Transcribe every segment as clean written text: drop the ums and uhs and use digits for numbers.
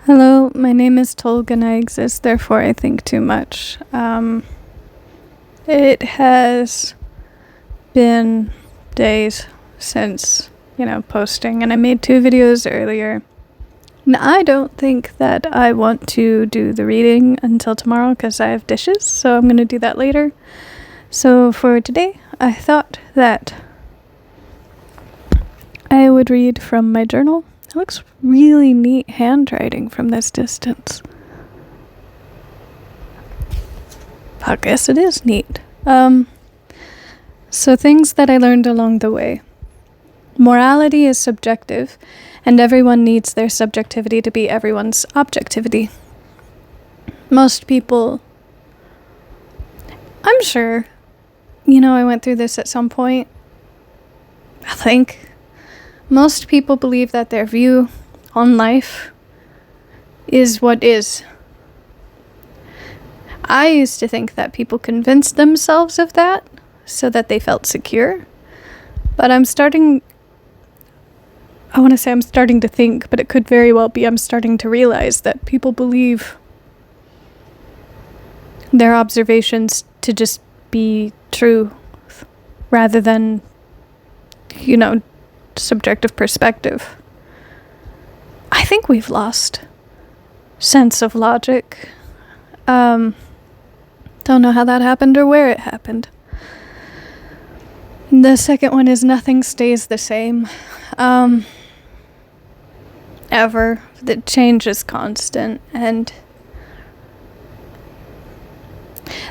Hello, my name is Tolga and I exist, therefore I think too much. It has been days since, posting, and I made 2 videos earlier. And I don't think that I want to do the reading until tomorrow because I have dishes, so I'm going to do that later. So for today, I thought that I would read from my journal. It looks really neat handwriting from this distance. Fuck, yes, it is neat. So things that I learned along the way. Morality is subjective, and everyone needs their subjectivity to be everyone's objectivity. Most people, I'm sure, I went through this at some point. I think most people believe that their view on life is what is. I used to think that people convinced themselves of that so that they felt secure. But I'm starting to think, but it could very well be I'm starting to realize that people believe their observations to just be true rather than, subjective perspective. I think we've lost sense of logic. Don't know how that happened or where it happened. The second one is nothing stays the same. Ever. The change is constant. And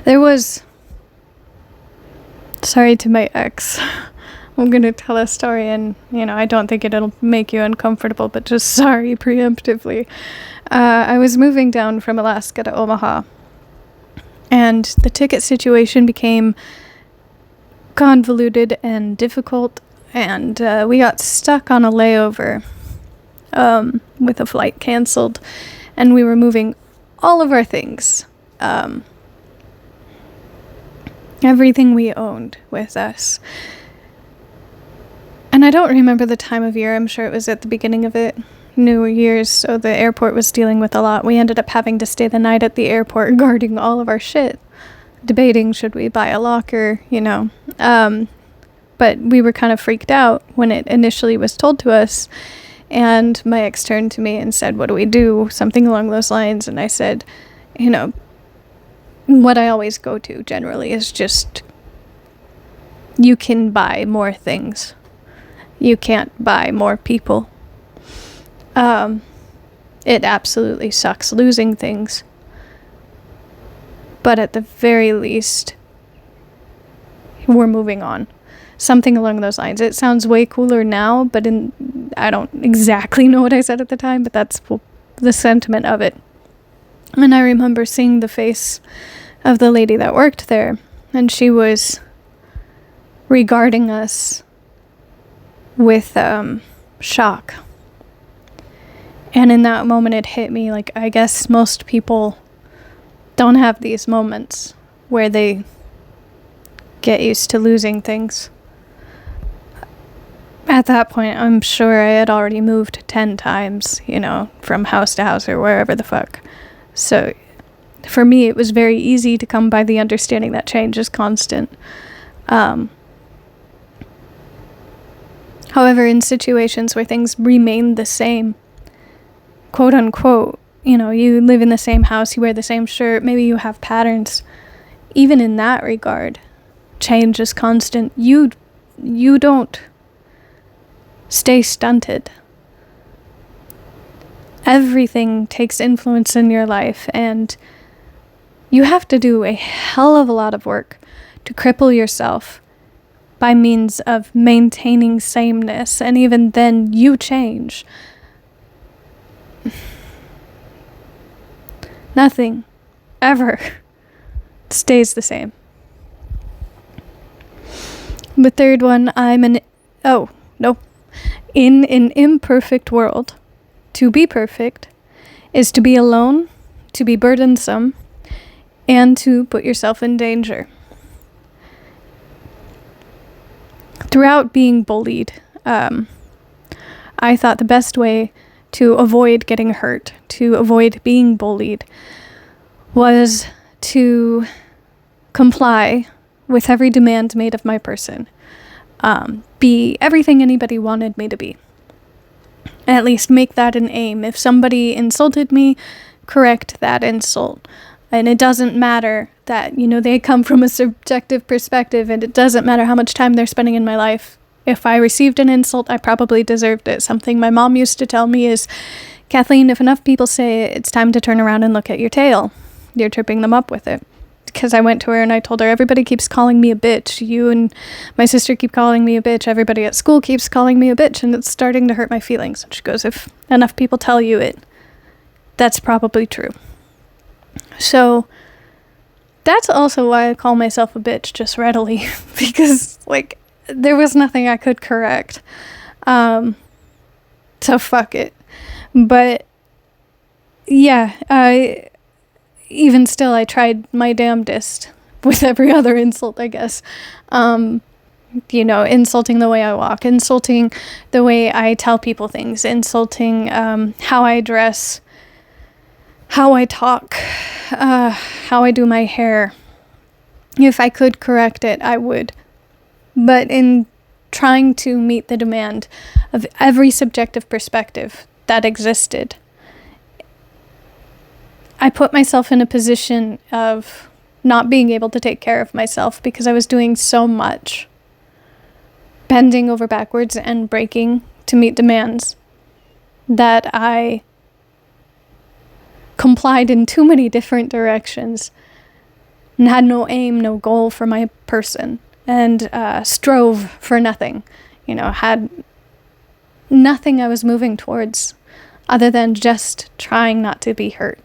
there was... Sorry to my ex. I'm going to tell a story and, I don't think it'll make you uncomfortable, but just sorry preemptively. I was moving down from Alaska to Omaha, and the ticket situation became convoluted and difficult, and we got stuck on a layover with a flight canceled, and we were moving all of our things, everything we owned with us. And I don't remember the time of year. I'm sure it was at the beginning of it, New Year's, so the airport was dealing with a lot. We ended up having to stay the night at the airport guarding all of our shit, debating should we buy a locker, But we were kind of freaked out when it initially was told to us, and my ex turned to me and said, "What do we do?" Something along those lines, and I said, what I always go to generally is just, you can buy more things. You can't buy more people. It absolutely sucks losing things. But at the very least, we're moving on. Something along those lines. It sounds way cooler now, but I don't exactly know what I said at the time, but that's the sentiment of it. And I remember seeing the face of the lady that worked there, and she was regarding us with shock. And in that moment it hit me, like, I guess most people don't have these moments where they get used to losing things. At that point, I'm sure I had already moved 10 times, from house to house or wherever the fuck. So for me, it was very easy to come by the understanding that change is constant. However, in situations where things remain the same, quote unquote, you live in the same house, you wear the same shirt, maybe you have patterns. Even in that regard, change is constant. You don't stay stunted. Everything takes influence in your life, and you have to do a hell of a lot of work to cripple yourself by means of maintaining sameness, and even then you change. Nothing ever stays the same. The third one, in an imperfect world, to be perfect is to be alone, to be burdensome, and to put yourself in danger. Throughout being bullied, I thought the best way to avoid getting hurt, to avoid being bullied, was to comply with every demand made of my person, be everything anybody wanted me to be. At least make that an aim. If somebody insulted me, correct that insult. And it doesn't matter that, they come from a subjective perspective, and it doesn't matter how much time they're spending in my life. If I received an insult, I probably deserved it. Something my mom used to tell me is, Kathleen, if enough people say it's time to turn around and look at your tail, you're tripping them up with it. Because I went to her and I told her, everybody keeps calling me a bitch. You and my sister keep calling me a bitch. Everybody at school keeps calling me a bitch, and it's starting to hurt my feelings. And she goes, if enough people tell you it, that's probably true. So that's also why I call myself a bitch just readily, because there was nothing I could correct. So fuck it. But yeah, even still, I tried my damnedest with every other insult, I guess. Insulting the way I walk, insulting the way I tell people things, insulting how I dress, how I talk, how I do my hair. If I could correct it, I would. But in trying to meet the demand of every subjective perspective that existed, I put myself in a position of not being able to take care of myself because I was doing so much, bending over backwards and breaking to meet demands, that I complied in too many different directions and had no aim, no goal for my person, and strove for nothing. Had nothing I was moving towards other than just trying not to be hurt.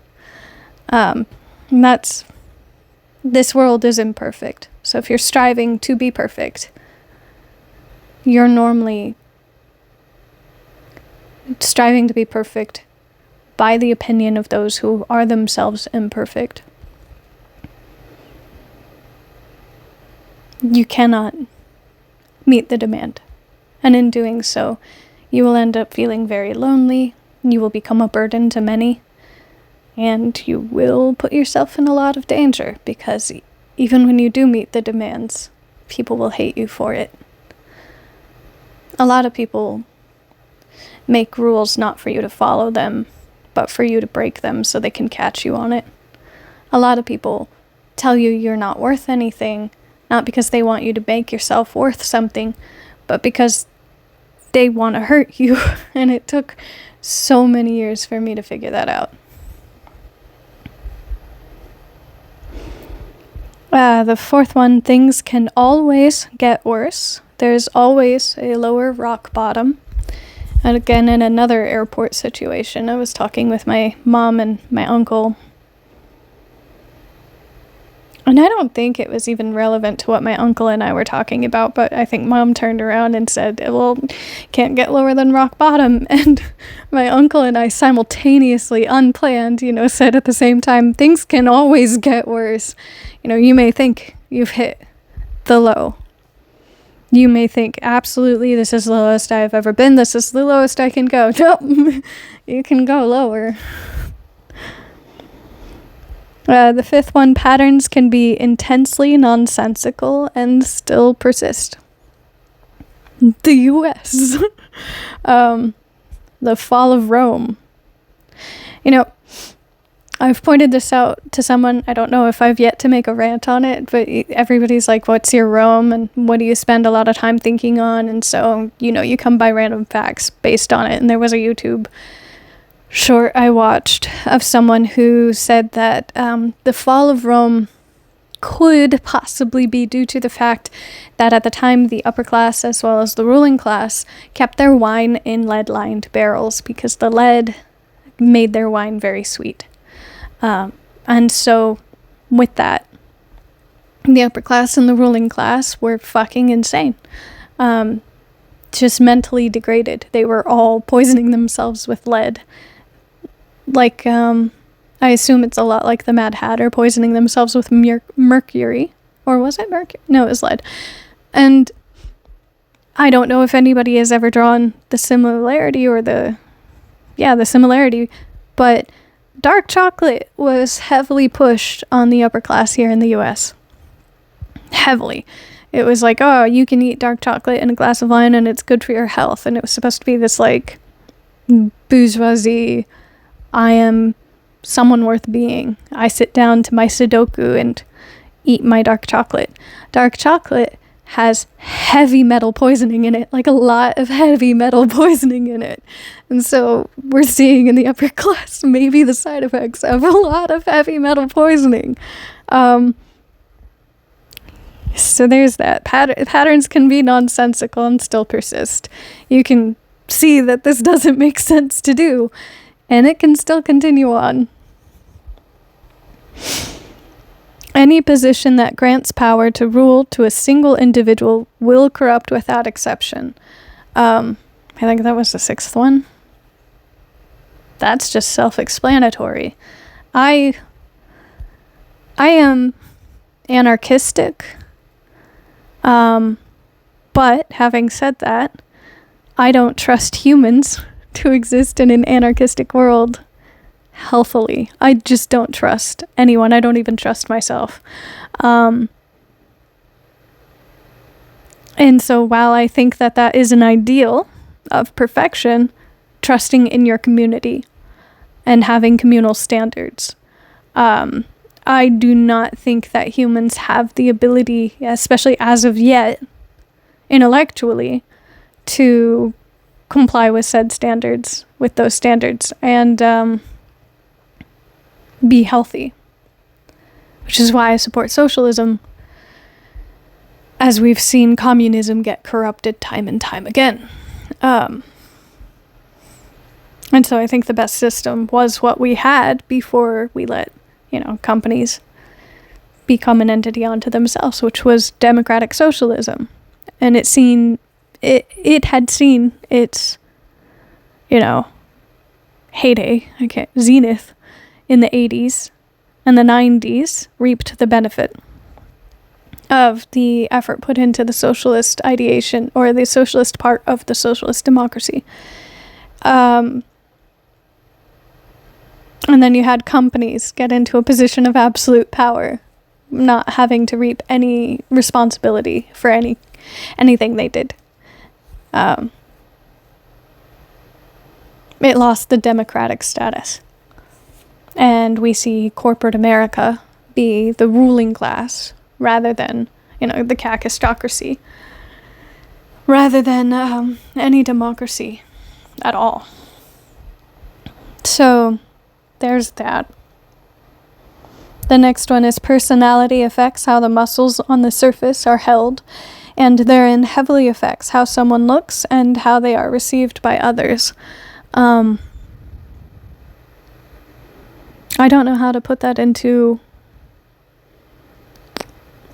This world is imperfect. So if you're striving to be perfect, you're normally striving to be perfect by the opinion of those who are themselves imperfect. You cannot meet the demand. And in doing so, you will end up feeling very lonely. You will become a burden to many. And you will put yourself in a lot of danger, because even when you do meet the demands, people will hate you for it. A lot of people make rules not for you to follow them, but for you to break them so they can catch you on it. A lot of people tell you you're not worth anything, not because they want you to make yourself worth something, but because they want to hurt you. And it took so many years for me to figure that out. The fourth one, things can always get worse. There's always a lower rock bottom. And again, in another airport situation, I was talking with my mom and my uncle. And I don't think it was even relevant to what my uncle and I were talking about, but I think mom turned around and said, well, can't get lower than rock bottom. And my uncle and I simultaneously, unplanned, said at the same time, things can always get worse. You may think you've hit the low. You may think, absolutely, this is the lowest I've ever been. This is the lowest I can go. Nope, you can go lower. The fifth one, patterns can be intensely nonsensical and still persist. The U.S. The fall of Rome. I've pointed this out to someone. I don't know if I've yet to make a rant on it, but everybody's like, what's your Rome? And what do you spend a lot of time thinking on? And so, you come by random facts based on it. And there was a YouTube short I watched of someone who said that the fall of Rome could possibly be due to the fact that at the time the upper class as well as the ruling class kept their wine in lead-lined barrels because the lead made their wine very sweet. And so with that, the upper class and the ruling class were fucking insane. Just mentally degraded. They were all poisoning themselves with lead. I assume it's a lot like the Mad Hatter poisoning themselves with mercury. Or was it mercury? No, it was lead. And I don't know if anybody has ever drawn the similarity or the yeah, the similarity. But dark chocolate was heavily pushed on the upper class here in the US. Heavily. It was like, oh, you can eat dark chocolate and a glass of wine and it's good for your health. And it was supposed to be this like bourgeoisie, I am someone worth being. I sit down to my Sudoku and eat my dark chocolate. Dark chocolate has heavy metal poisoning in it, like a lot of heavy metal poisoning in it. And so we're seeing in the upper class maybe the side effects of a lot of heavy metal poisoning. So there's that. Patterns can be nonsensical and still persist. You can see that this doesn't make sense to do, and it can still continue on. Any position that grants power to rule to a single individual will corrupt without exception. I think that was the 6th one. That's just self-explanatory. I am anarchistic. But having said that, I don't trust humans to exist in an anarchistic world healthily. I just don't trust anyone. I don't even trust myself. And so while I think that that is an ideal of perfection, trusting in your community and having communal standards, I do not think that humans have the ability, especially as of yet, intellectually, to comply with said standards, with those standards, and be healthy. Which is why I support socialism, as we've seen communism get corrupted time and time again. And so I think the best system was what we had before we let companies become an entity unto themselves, which was democratic socialism. And it had seen its, heyday, zenith in the 80s, and the 90s reaped the benefit of the effort put into the socialist ideation, or the socialist part of the socialist democracy. And then you had companies get into a position of absolute power, not having to reap any responsibility for anything they did. It lost the democratic status. And we see corporate America be the ruling class rather than, the kakistocracy, rather than any democracy at all. So there's that. The next one is personality affects how the muscles on the surface are held, and therein heavily affects how someone looks and how they are received by others. I don't know how to put that into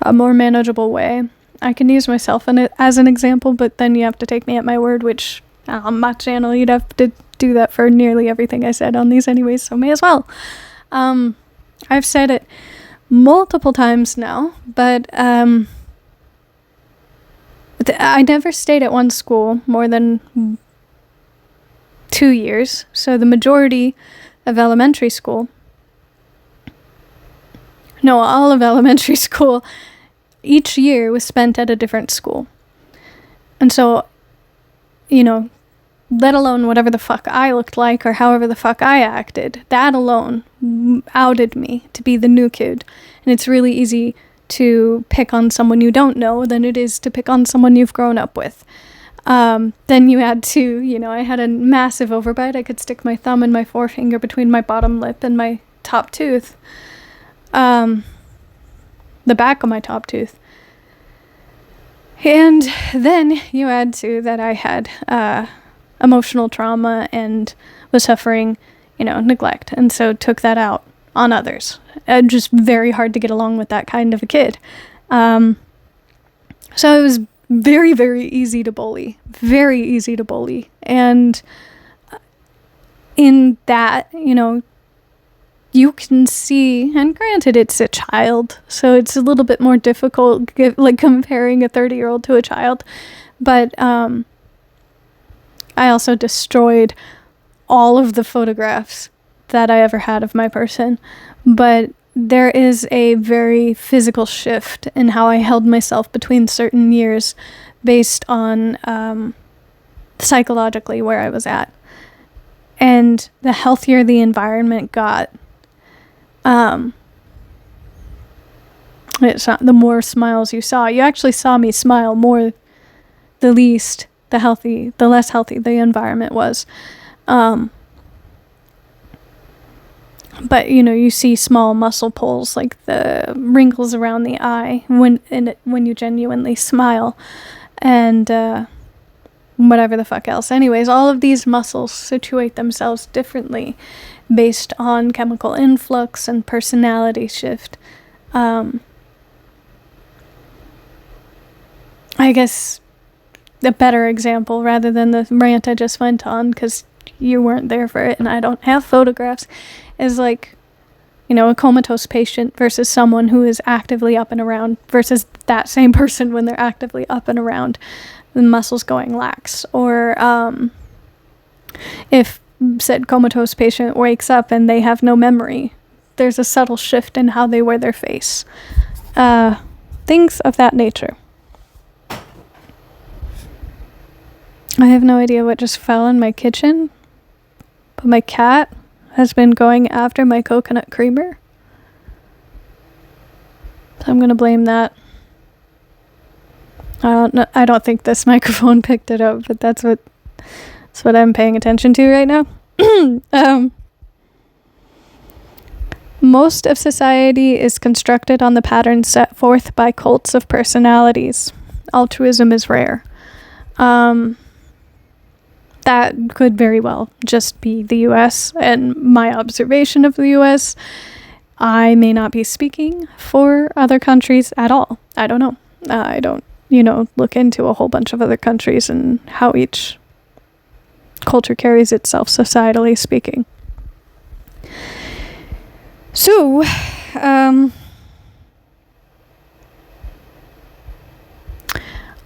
a more manageable way. I can use myself as an example, but then you have to take me at my word, which on my channel you'd have to do that for nearly everything I said on these anyways, so may as well. I've said it multiple times now, but I never stayed at one school more than 2 years, so the majority of elementary school, all of elementary school, each year was spent at a different school. And so, let alone whatever the fuck I looked like or however the fuck I acted, that alone outed me to be the new kid. And it's really easy to pick on someone you don't know than it is to pick on someone you've grown up with. Then you add to, I had a massive overbite. I could stick my thumb and my forefinger between my bottom lip and my top tooth. The back of my top tooth. And then you add to that I had emotional trauma and was suffering, neglect. And so took that out on others. Just very hard to get along with that kind of a kid. So it was very, very easy to bully. Very easy to bully. And in that, you can see, and granted it's a child, so it's a little bit more difficult, comparing a 30-year-old to a child. But I also destroyed all of the photographs that I ever had of my person, but there is a very physical shift in how I held myself between certain years based on psychologically where I was at. And the healthier the environment got, it's not, the more smiles you saw. You actually saw me smile more the less healthy the environment was. But you see small muscle pulls, like the wrinkles around the eye when you genuinely smile, and whatever the fuck else. Anyways, all of these muscles situate themselves differently based on chemical influx and personality shift. I guess a better example, rather than the rant I just went on, because you weren't there for it and I don't have photographs, is like, a comatose patient versus someone who is actively up and around versus that same person when they're actively up and around, the muscles going lax. Or if said comatose patient wakes up and they have no memory, there's a subtle shift in how they wear their face. Things of that nature. I have no idea what just fell in my kitchen, but my cat has been going after my coconut creamer. So I'm going to blame that. I don't think this microphone picked it up, but that's what I'm paying attention to right now. Most of society is constructed on the patterns set forth by cults of personalities. Altruism is rare. That could very well just be the US and my observation of the US. I may not be speaking for other countries at all. I don't know. I don't, look into a whole bunch of other countries and how each culture carries itself, societally speaking. So,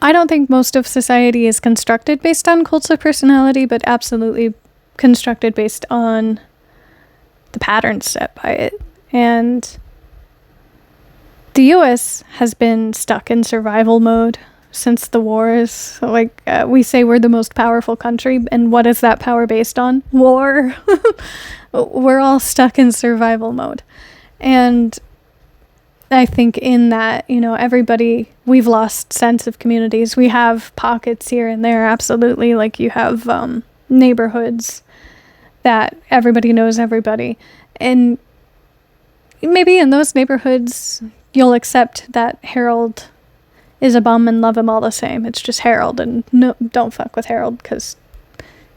I don't think most of society is constructed based on cults of personality, but absolutely constructed based on the patterns set by it. And the US has been stuck in survival mode since the wars. So, we say we're the most powerful country, and what is that power based on? War. We're all stuck in survival mode. And I think in that, we've lost sense of communities. We have pockets here and there, absolutely. Like you have neighborhoods that everybody knows everybody. And maybe in those neighborhoods, you'll accept that Harold is a bum and love him all the same. It's just Harold, and no, don't fuck with Harold because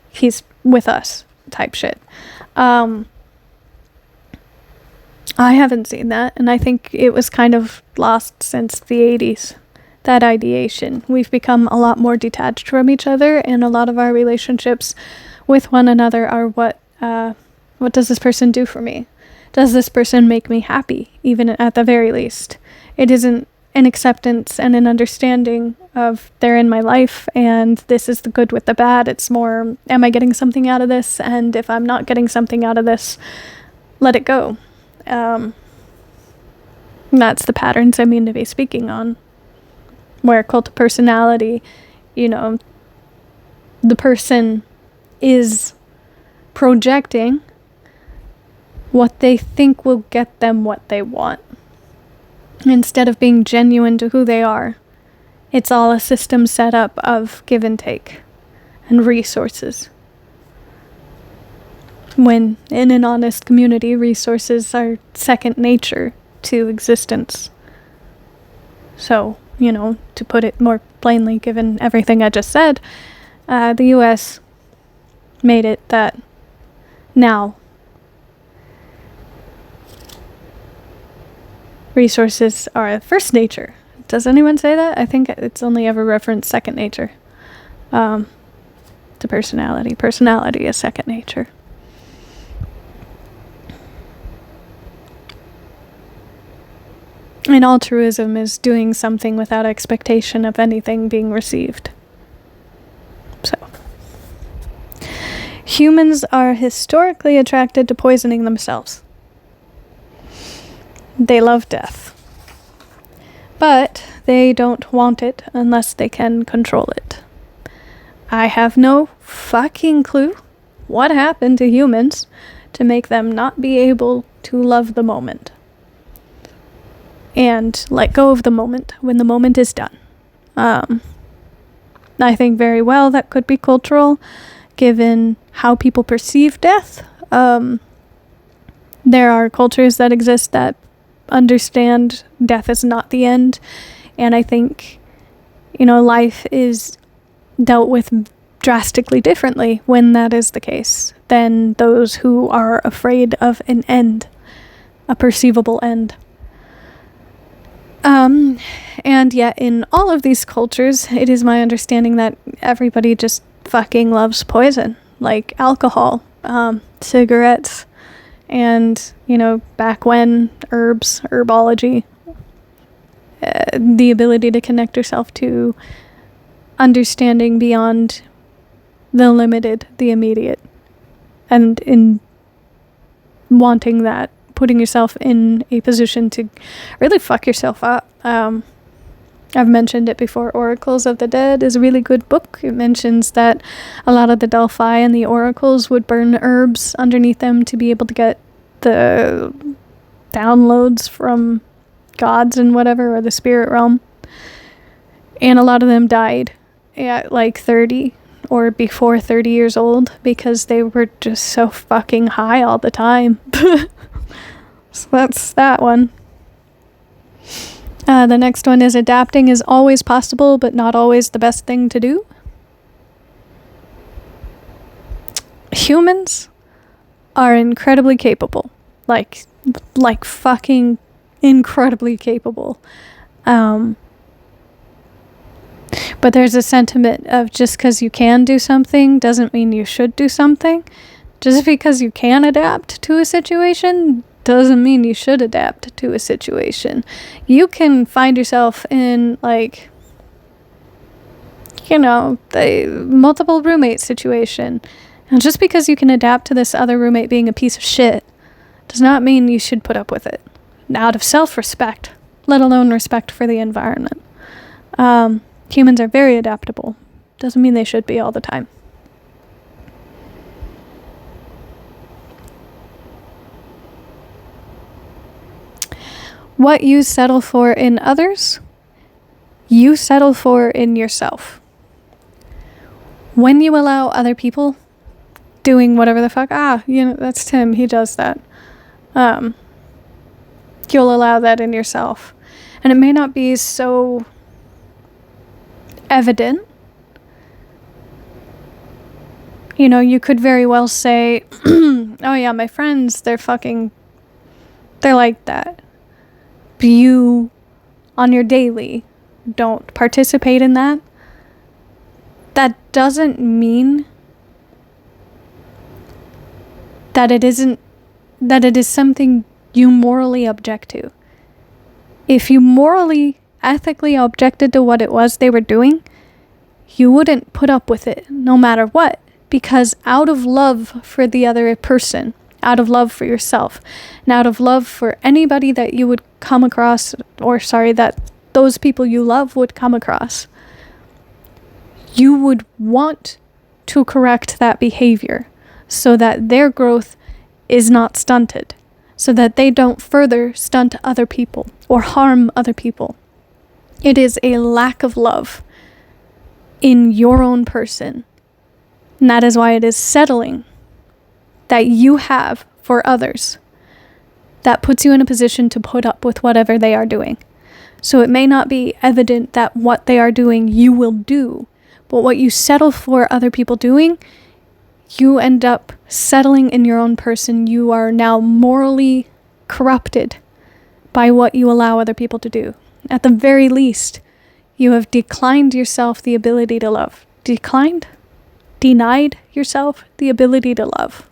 he's with us type shit. I haven't seen that, and I think it was kind of lost since the 80s, that ideation. We've become a lot more detached from each other, and a lot of our relationships with one another are what does this person do for me? Does this person make me happy, even at the very least? It isn't an acceptance and an understanding of they're in my life, and this is the good with the bad. It's more, am I getting something out of this? And if I'm not getting something out of this, let it go. That's the patterns I mean to be speaking on, where cult of personality, the person is projecting what they think will get them what they want. Instead of being genuine to who they are, it's all a system set up of give and take and resources. When in an honest community, resources are second nature to existence. So, to put it more plainly, given everything I just said, the US made it that now resources are first nature. Does anyone say that? I think it's only ever referenced second nature to personality. Personality is second nature. And altruism is doing something without expectation of anything being received. So, Humans are historically attracted to poisoning themselves. They love death. But they don't want it unless they can control it. I have no fucking clue what happened to humans to make them not be able to love the moment and let go of the moment when the moment is done. I think very well that could be cultural, given how people perceive death. There are cultures that exist that understand death is not the end, and I think, life is dealt with drastically differently when that is the case than those who are afraid of an end, a perceivable end. And yet in all of these cultures, it is my understanding that everybody just fucking loves poison, like alcohol, cigarettes, and, back when, herbs, herbology, the ability to connect yourself to understanding beyond the limited, the immediate, and in wanting that, putting yourself in a position to really fuck yourself up. I've mentioned it before. Oracles of the Dead is a really good book. It mentions that a lot of the Delphi and the oracles would burn herbs underneath them to be able to get the downloads from gods and whatever, or the spirit realm. And a lot of them died at like 30 or before 30 years old because they were just so fucking high all the time. So that's that one. The next one is adapting is always possible, but not always the best thing to do. Humans are incredibly capable. Like fucking incredibly capable. But there's a sentiment of just because you can do something doesn't mean you should do something. Just because you can adapt to a situation doesn't mean you should adapt to a situation. You can find yourself in, the multiple roommate situation. And just because you can adapt to this other roommate being a piece of shit does not mean you should put up with it. Out of self-respect, let alone respect for the environment. Humans are very adaptable. Doesn't mean they should be all the time. What you settle for in others, you settle for in yourself. When you allow other people doing whatever the fuck, that's Tim, he does that. You'll allow that in yourself. And it may not be so evident. You could very well say, oh yeah, my friends, they're like that. But you, on your daily, don't participate in that. That doesn't mean that it is something you morally object to. If you morally, ethically objected to what it was they were doing, you wouldn't put up with it no matter what, because out of love for the other person, out of love for yourself, and out of love for anybody that you would come across, that those people you love would come across, you would want to correct that behavior so that their growth is not stunted, so that they don't further stunt other people or harm other people. It is a lack of love in your own person. And that is why it is settling that you have for others that puts you in a position to put up with whatever they are doing. So it may not be evident that what they are doing you will do, but what you settle for other people doing, you end up settling in your own person. You are now morally corrupted by what you allow other people to do. At the very least, you have declined yourself the ability to love. Denied yourself the ability to love.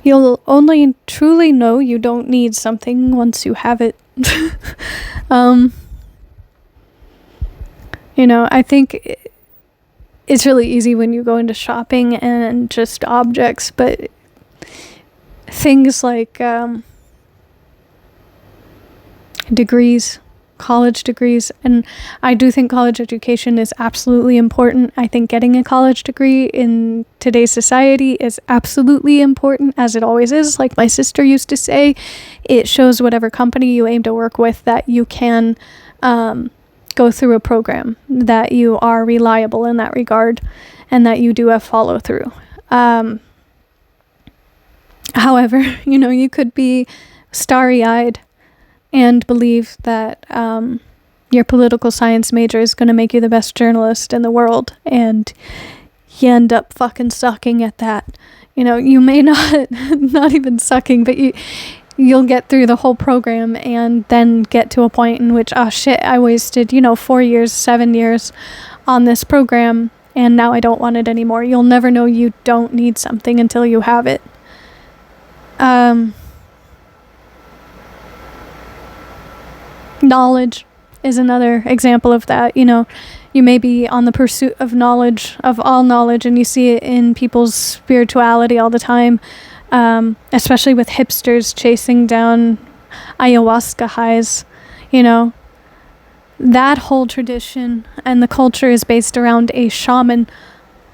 You'll only truly know you don't need something once you have it. Um, I think it's really easy when you go into shopping and just objects, but things like degrees, college degrees, and I do think college education is absolutely important. I think getting a college degree in today's society is absolutely important, as it always is. Like my sister used to say, it shows whatever company you aim to work with that you can go through a program, that you are reliable in that regard, and that you do have follow through. However, you could be starry-eyed and believe that your political science major is going to make you the best journalist in the world, and you end up fucking sucking at that. You may not even sucking, but you'll get through the whole program and then get to a point in which, oh shit, I wasted, 4 years, 7 years on this program, and now I don't want it anymore. You'll never know you don't need something until you have it. Knowledge is another example of that. You may be on the pursuit of knowledge, of all knowledge, and you see it in people's spirituality all the time, especially with hipsters chasing down ayahuasca highs. That whole tradition and the culture is based around a shaman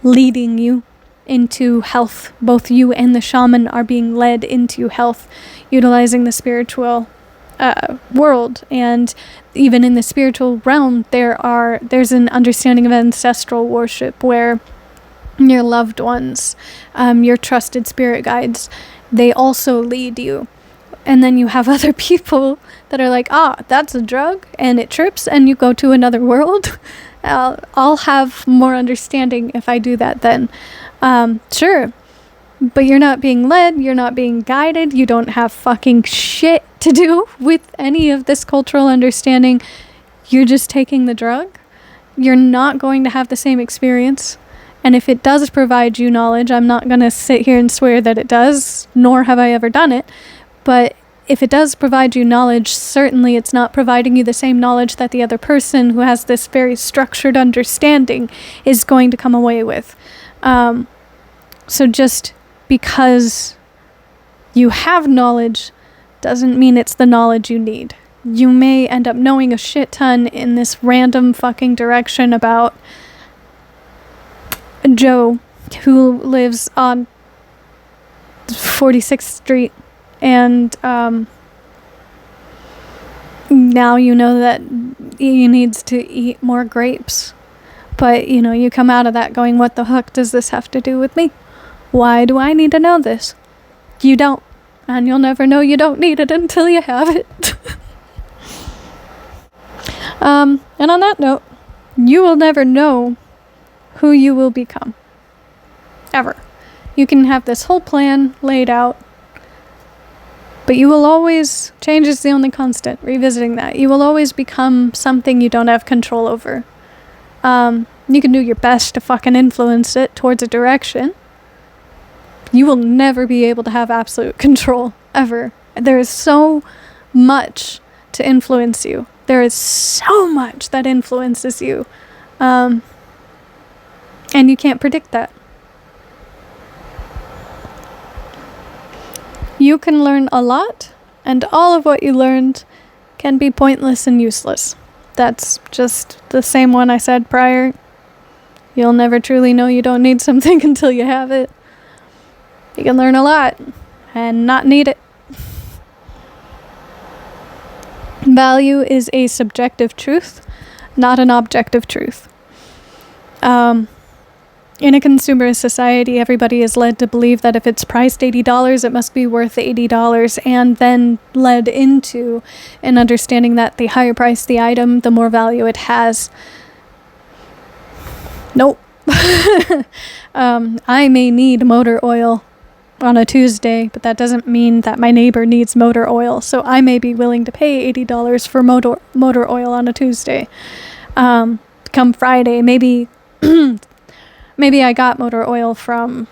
leading you into health. Both you and the shaman are being led into health, utilizing the spiritual world. And even in the spiritual realm, there's an understanding of ancestral worship where your loved ones, your trusted spirit guides, they also lead you. And then you have other people that are like, that's a drug and it trips and you go to another world. I'll have more understanding if I do that then. Sure. But you're not being led, you're not being guided, you don't have fucking shit to do with any of this cultural understanding. You're just taking the drug. You're not going to have the same experience. And if it does provide you knowledge, I'm not going to sit here and swear that it does, nor have I ever done it. But if it does provide you knowledge, certainly it's not providing you the same knowledge that the other person who has this very structured understanding is going to come away with. So just because you have knowledge doesn't mean it's the knowledge you need. You may end up knowing a shit ton in this random fucking direction about Joe who lives on 46th Street, and now you know that he needs to eat more grapes. But, you come out of that going, what the fuck does this have to do with me? Why do I need to know this? You don't. And you'll never know you don't need it until you have it. And on that note, you will never know who you will become. Ever. You can have this whole plan laid out, but you will always, change is the only constant, revisiting that. You will always become something you don't have control over. You can do your best to fucking influence it towards a direction. You will never be able to have absolute control, ever. There is so much to influence you. There is so much that influences you. And you can't predict that. You can learn a lot, and all of what you learned can be pointless and useless. That's just the same one I said prior. You'll never truly know you don't need something until you have it. You can learn a lot and not need it. Value is a subjective truth, not an objective truth. In a consumerist society, everybody is led to believe that if it's priced $80, it must be worth $80, and then led into an understanding that the higher price the item, the more value it has. Nope. I may need motor oil on a Tuesday, but that doesn't mean that my neighbor needs motor oil. So I may be willing to pay $80 for motor oil on a Tuesday. Come Friday, maybe I got motor oil from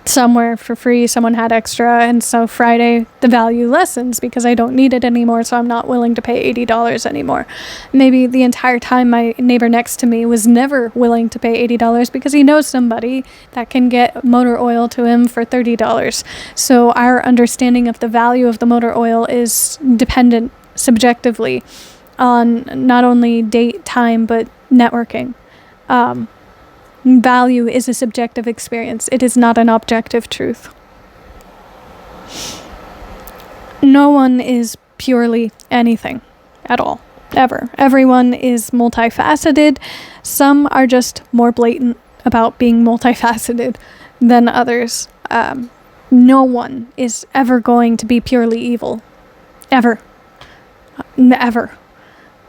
somewhere for free, someone had extra, and so Friday the value lessens because I don't need it anymore, so I'm not willing to pay $80 anymore. Maybe the entire time my neighbor next to me was never willing to pay $80 because he knows somebody that can get motor oil to him for $30. So our understanding of the value of the motor oil is dependent subjectively on not only date, time, but networking. Value is a subjective experience. It is not an objective truth. No one is purely anything at all, ever. Everyone is multifaceted. Some are just more blatant about being multifaceted than others. No one is ever going to be purely evil. Ever. Ever.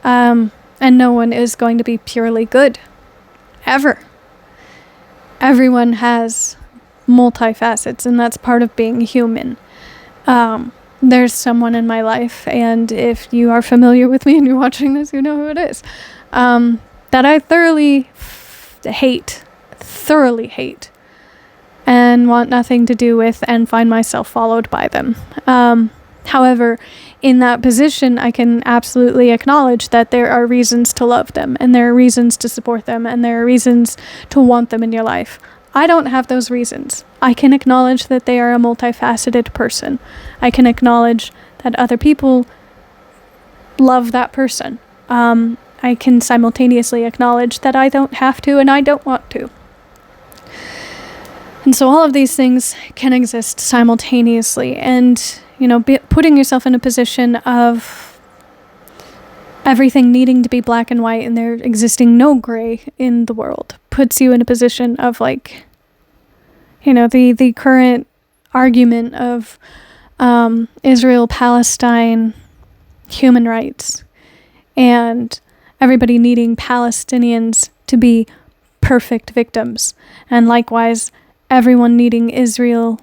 And no one is going to be purely good. Ever. Everyone has multifacets, and that's part of being human. There's someone in my life, and if you are familiar with me and you're watching this, you know who it is, that I thoroughly hate, and want nothing to do with, and find myself followed by them. However, in that position, I can absolutely acknowledge that there are reasons to love them, and there are reasons to support them, and there are reasons to want them in your life. I don't have those reasons. I can acknowledge that they are a multifaceted person. I can acknowledge that other people love that person. I can simultaneously acknowledge that I don't have to and I don't want to. And so all of these things can exist simultaneously, and putting yourself in a position of everything needing to be black and white and there existing no gray in the world puts you in a position of the current argument of Israel, Palestine, human rights, and everybody needing Palestinians to be perfect victims, and likewise everyone needing Israelis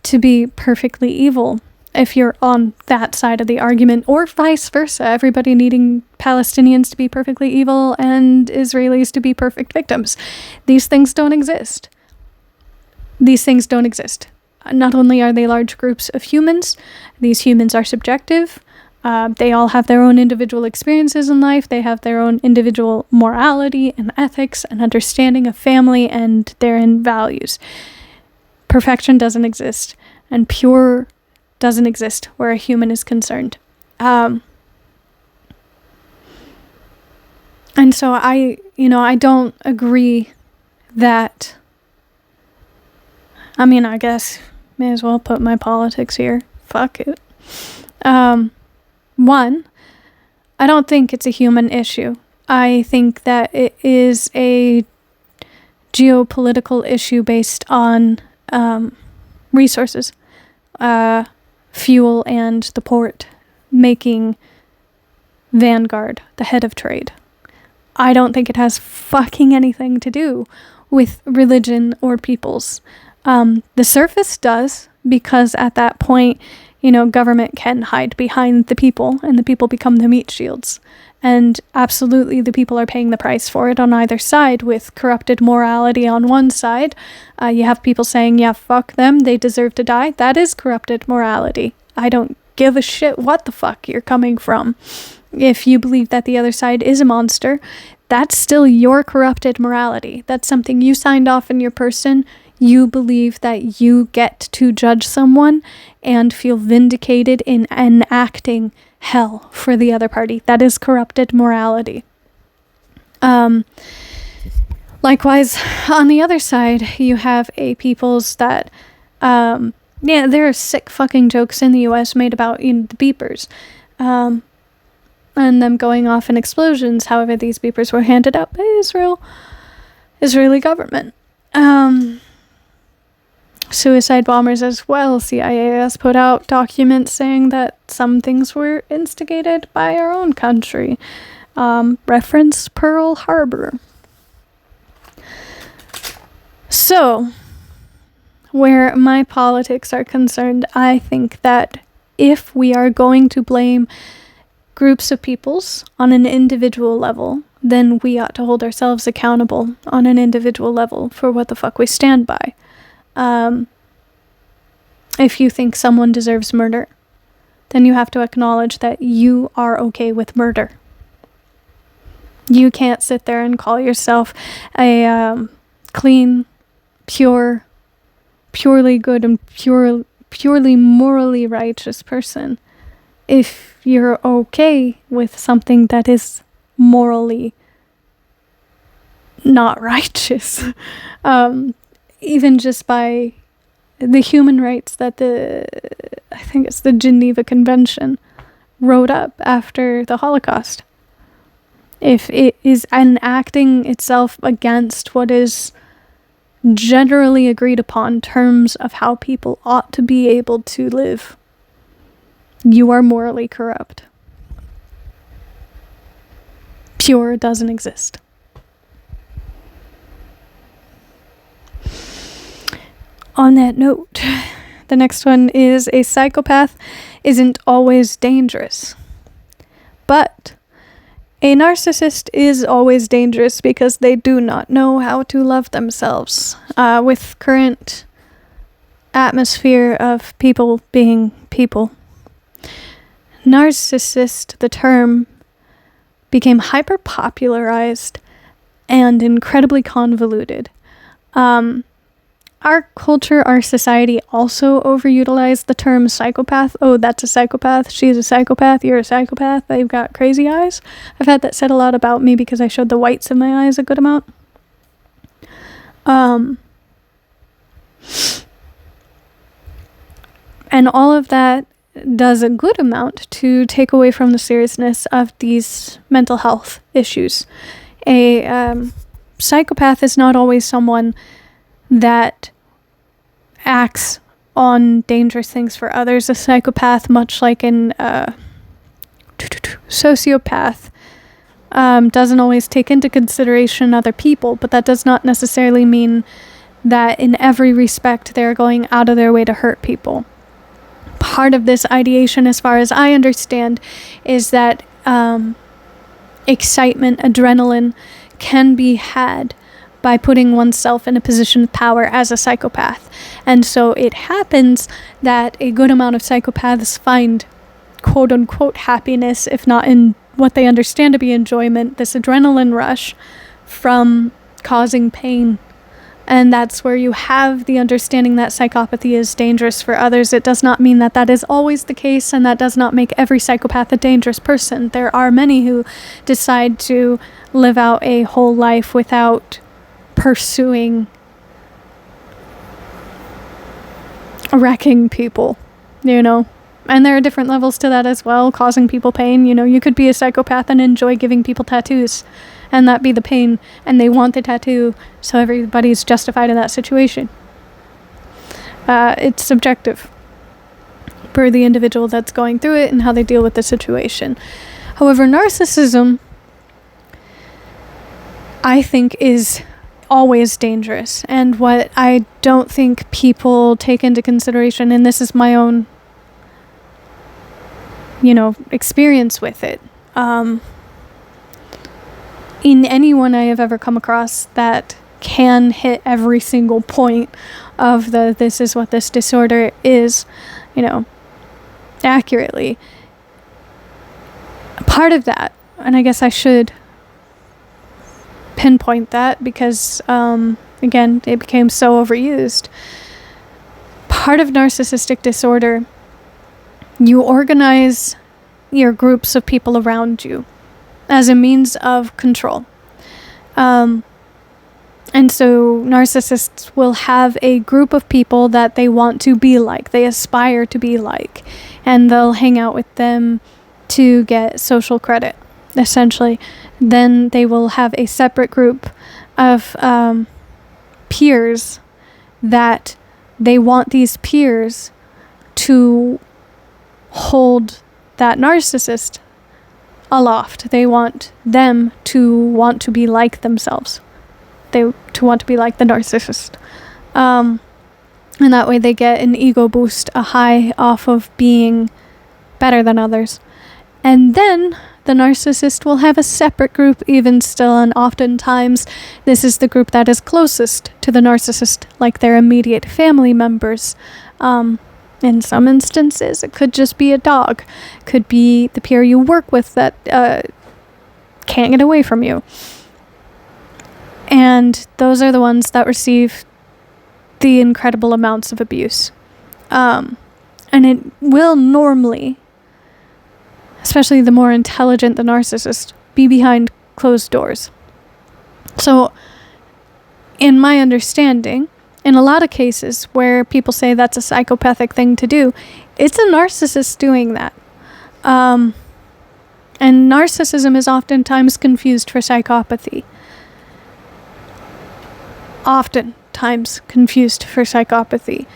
to be perfectly evil if you're on that side of the argument, or vice versa, everybody needing Palestinians to be perfectly evil and Israelis to be perfect victims. These things don't exist. Not only are they large groups of humans, these humans are subjective. They all have their own individual experiences in life. They have their own individual morality and ethics and understanding of family and their own values. Perfection doesn't exist, and pure doesn't exist where a human is concerned. And so I don't agree that, I guess may as well put my politics here. Fuck it. One, I don't think it's a human issue. I think that it is a geopolitical issue based on resources, fuel, and the port making Vanguard the head of trade. I don't think it has fucking anything to do with religion or peoples. The surface does, because at that point, government can hide behind the people, and the people become the meat shields. And absolutely, the people are paying the price for it on either side, with corrupted morality on one side. You have people saying, yeah, fuck them, they deserve to die. That is corrupted morality. I don't give a shit what the fuck you're coming from. If you believe that the other side is a monster, that's still your corrupted morality. That's something you signed off in your person. You believe that you get to judge someone and feel vindicated in enacting hell for the other party. That is corrupted morality. Likewise, on the other side, you have a peoples that, there are sick fucking jokes in the US made about the beepers, and them going off in explosions. However, these beepers were handed out by Israeli government. Suicide bombers as well. CIA has put out documents saying that some things were instigated by our own country. Reference Pearl Harbor. So, where my politics are concerned, I think that if we are going to blame groups of peoples on an individual level, then we ought to hold ourselves accountable on an individual level for what the fuck we stand by. If you think someone deserves murder, then you have to acknowledge that you are okay with murder. You can't sit there and call yourself a clean, pure, purely good, and purely morally righteous person if you're okay with something that is morally not righteous. Even just by the human rights that I think it's the Geneva Convention wrote up after the Holocaust. If it is enacting itself against what is generally agreed upon terms of how people ought to be able to live, you are morally corrupt. Pure doesn't exist. On that note, the next one is a psychopath isn't always dangerous. But a narcissist is always dangerous because they do not know how to love themselves. With current atmosphere of people being people, narcissist, the term, became hyper-popularized and incredibly convoluted. Our culture, our society also overutilized the term psychopath. Oh, that's a psychopath. She's a psychopath. You're a psychopath. They've got crazy eyes. I've had that said a lot about me because I showed the whites of my eyes a good amount. And all of that does a good amount to take away from the seriousness of these mental health issues. A psychopath is not always someone that acts on dangerous things for others. A psychopath, much like an sociopath, doesn't always take into consideration other people, but that does not necessarily mean that in every respect they're going out of their way to hurt people. Part of this ideation, as far as I understand, is that excitement, adrenaline, can be had by putting oneself in a position of power as a psychopath. And so it happens that a good amount of psychopaths find quote-unquote happiness, if not in what they understand to be enjoyment, this adrenaline rush from causing pain. And that's where you have the understanding that psychopathy is dangerous for others. It does not mean that that is always the case, and that does not make every psychopath a dangerous person. There are many who decide to live out a whole life without pursuing wrecking people, and there are different levels to that as well. Causing people pain, you could be a psychopath and enjoy giving people tattoos, and that be the pain, and they want the tattoo, so everybody's justified in that situation. It's subjective per the individual that's going through it and how they deal with the situation. However, narcissism, I think, is always dangerous, and what I don't think people take into consideration, and this is my own experience with it, in anyone I have ever come across that can hit every single point of this is what this disorder is, accurately. Part of that, and I guess I should pinpoint that because, again, it became so overused. Part of narcissistic disorder, you organize your groups of people around you as a means of control. And so narcissists will have a group of people that they want to be like, they aspire to be like, and they'll hang out with them to get social credit, essentially. Then they will have a separate group of peers that they want these peers to hold that narcissist aloft. They want them to want to be like themselves. To want to be like the narcissist. And that way they get an ego boost, a high off of being better than others. And then the narcissist will have a separate group even still, and oftentimes this is the group that is closest to the narcissist, like their immediate family members. In some instances, it could just be a dog. It could be the peer you work with that can't get away from you. And those are the ones that receive the incredible amounts of abuse. And it will normally, especially the more intelligent the narcissist, be behind closed doors. So, in my understanding, in a lot of cases where people say that's a psychopathic thing to do, it's a narcissist doing that. And narcissism is oftentimes confused for psychopathy. Oftentimes confused for psychopathy.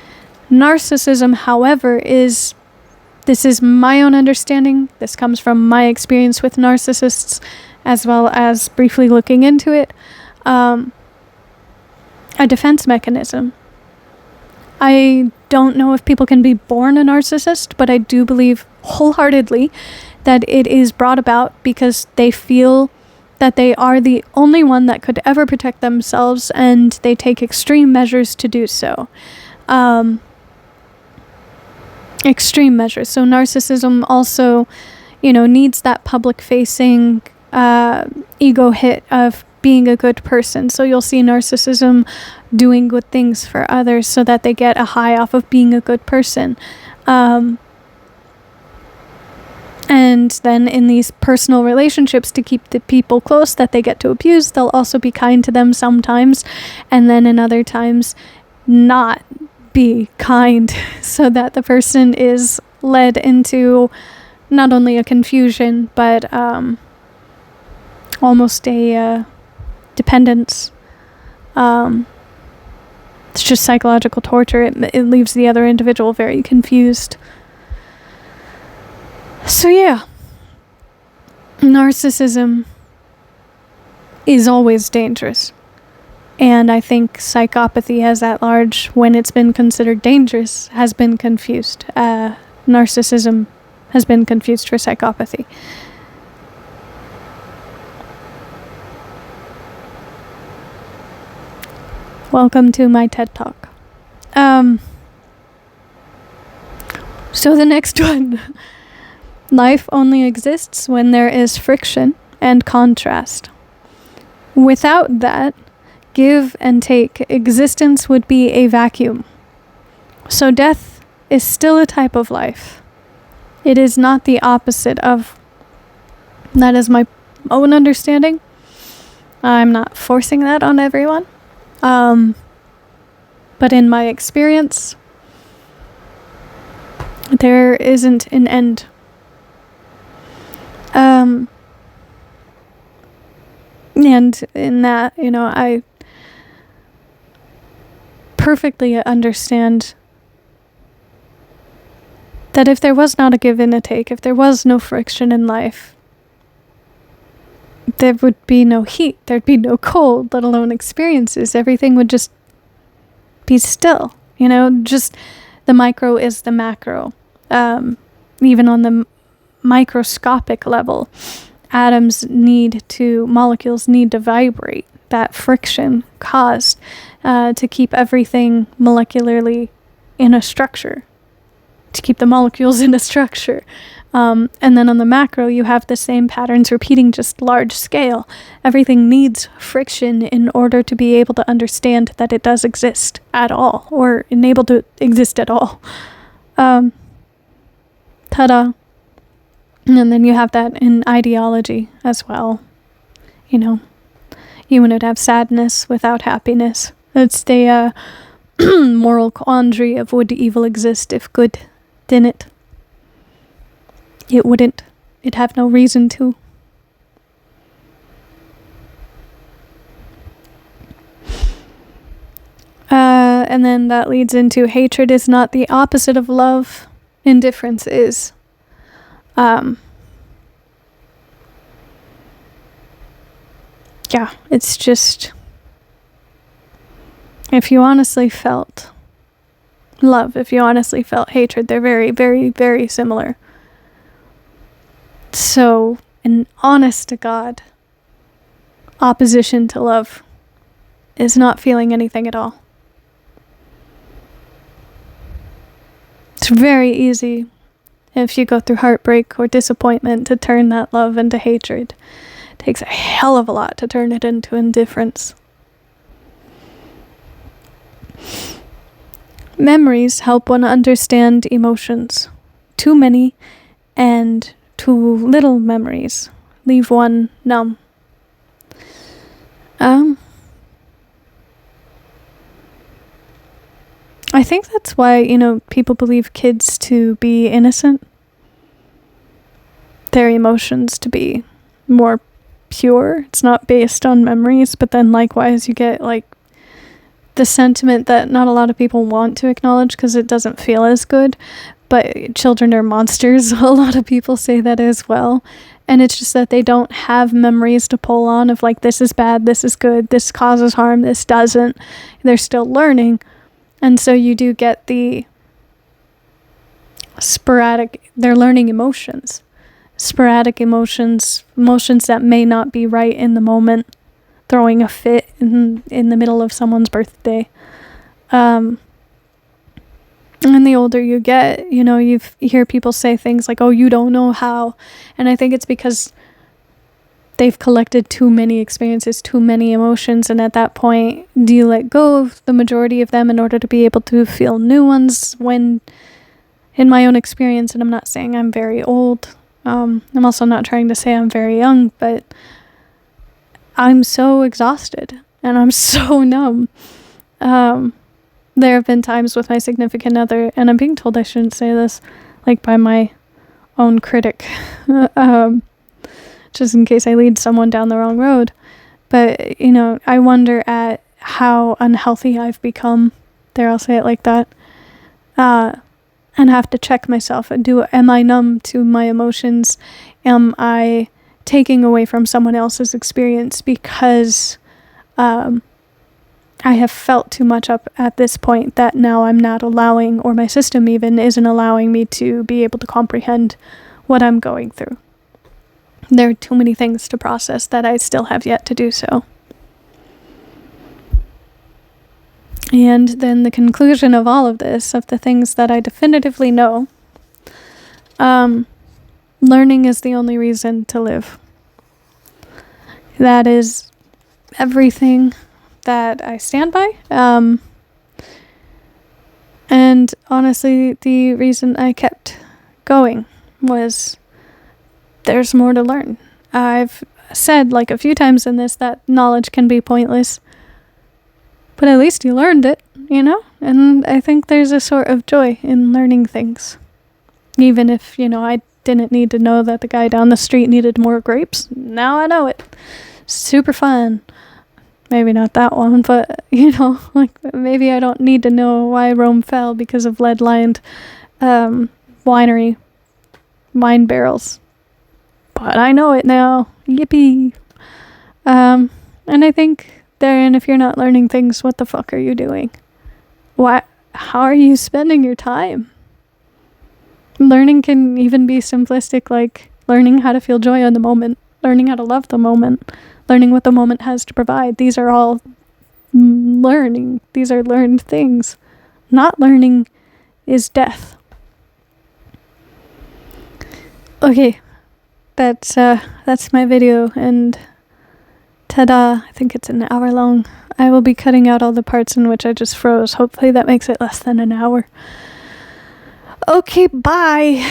Narcissism, however, this is my own understanding. This comes from my experience with narcissists, as well as briefly looking into it. A defense mechanism. I don't know if people can be born a narcissist, but I do believe wholeheartedly that it is brought about because they feel that they are the only one that could ever protect themselves, and they take extreme measures to do so. Extreme measures. So narcissism also, needs that public-facing ego hit of being a good person. So you'll see narcissism doing good things for others so that they get a high off of being a good person. And then in these personal relationships, to keep the people close that they get to abuse, they'll also be kind to them sometimes, and then in other times not be kind, so that the person is led into not only a confusion, but almost a dependence. It's just psychological torture. It leaves the other individual very confused. So yeah, narcissism is always dangerous. And I think psychopathy as at large, when it's been considered dangerous, has been confused. Narcissism has been confused for psychopathy. Welcome to my TED Talk. So the next one. Life only exists when there is friction and contrast. Without that, give and take, existence would be a vacuum. So death is still a type of life. It is not the opposite of. That is my own understanding. I'm not forcing that on everyone. But in my experience, there isn't an end. And in that, I perfectly understand that if there was not a give and a take, if there was no friction in life, there would be no heat, there'd be no cold, let alone experiences. Everything would just be still, just the micro is the macro. Even on the microscopic level, molecules need to vibrate. That friction caused to keep everything molecularly in a structure, to keep the molecules in a structure. And then on the macro, you have the same patterns repeating, just large scale. Everything needs friction in order to be able to understand that it does exist at all, or enable to exist at all. Ta-da. And then you have that in ideology as well. You wouldn't have sadness without happiness. It's the moral quandary of would evil exist if good didn't? It wouldn't. It'd have no reason to. And then that leads into hatred is not the opposite of love. Indifference is. Yeah, it's just, if you honestly felt love, if you honestly felt hatred, they're very, very, very similar. So And honest to God, opposition to love is not feeling anything at all. It's very easy, if you go through heartbreak or disappointment, to turn that love into hatred. It takes a hell of a lot to turn it into indifference. Memories help one understand emotions. Too many and too little memories leave one numb. I think that's why, people believe kids to be innocent. Their emotions to be more pure. It's not based on memories, but then likewise you get the sentiment that not a lot of people want to acknowledge because it doesn't feel as good, but children are monsters. A lot of people say that as well. And it's just that they don't have memories to pull on of this is bad, this is good, this causes harm, this doesn't. They're still learning. And so you do get the sporadic, they're learning emotions. Sporadic emotions that may not be right in the moment. Throwing a fit in the middle of someone's birthday. And the older you get, you hear people say things like, oh, you don't know how. And I think it's because they've collected too many experiences, too many emotions. And at that point, do you let go of the majority of them in order to be able to feel new ones? When, in my own experience, and I'm not saying I'm very old, I'm also not trying to say I'm very young, but I'm so exhausted and I'm so numb. There have been times with my significant other, and I'm being told I shouldn't say this, by my own critic, just in case I lead someone down the wrong road. But, I wonder at how unhealthy I've become. There, I'll say it like that. And have to check myself. Am I numb to my emotions? Am I taking away from someone else's experience because I have felt too much up at this point that now I'm not allowing, or my system even isn't allowing me to be able to comprehend what I'm going through. There are too many things to process that I still have yet to do so. And then the conclusion of all of this, of the things that I definitively know, learning is the only reason to live. That is everything that I stand by. And honestly, the reason I kept going was there's more to learn. I've said a few times in this that knowledge can be pointless, but at least you learned it, And I think there's a sort of joy in learning things. Even if, I didn't need to know that the guy down the street needed more grapes. Now I know it. Super fun. Maybe not that one, but, maybe I don't need to know why Rome fell because of lead-lined wine barrels. But I know it now. Yippee. And I think therein, if you're not learning things, what the fuck are you doing? How are you spending your time? Learning can even be simplistic, like learning how to feel joy in the moment, learning how to love the moment, learning what the moment has to provide. These are all learning. These are learned things. Not learning is death. Okay, that's my video, and ta-da, I think it's an hour long. I will be cutting out all the parts in which I just froze. Hopefully that makes it less than an hour. Okay, bye.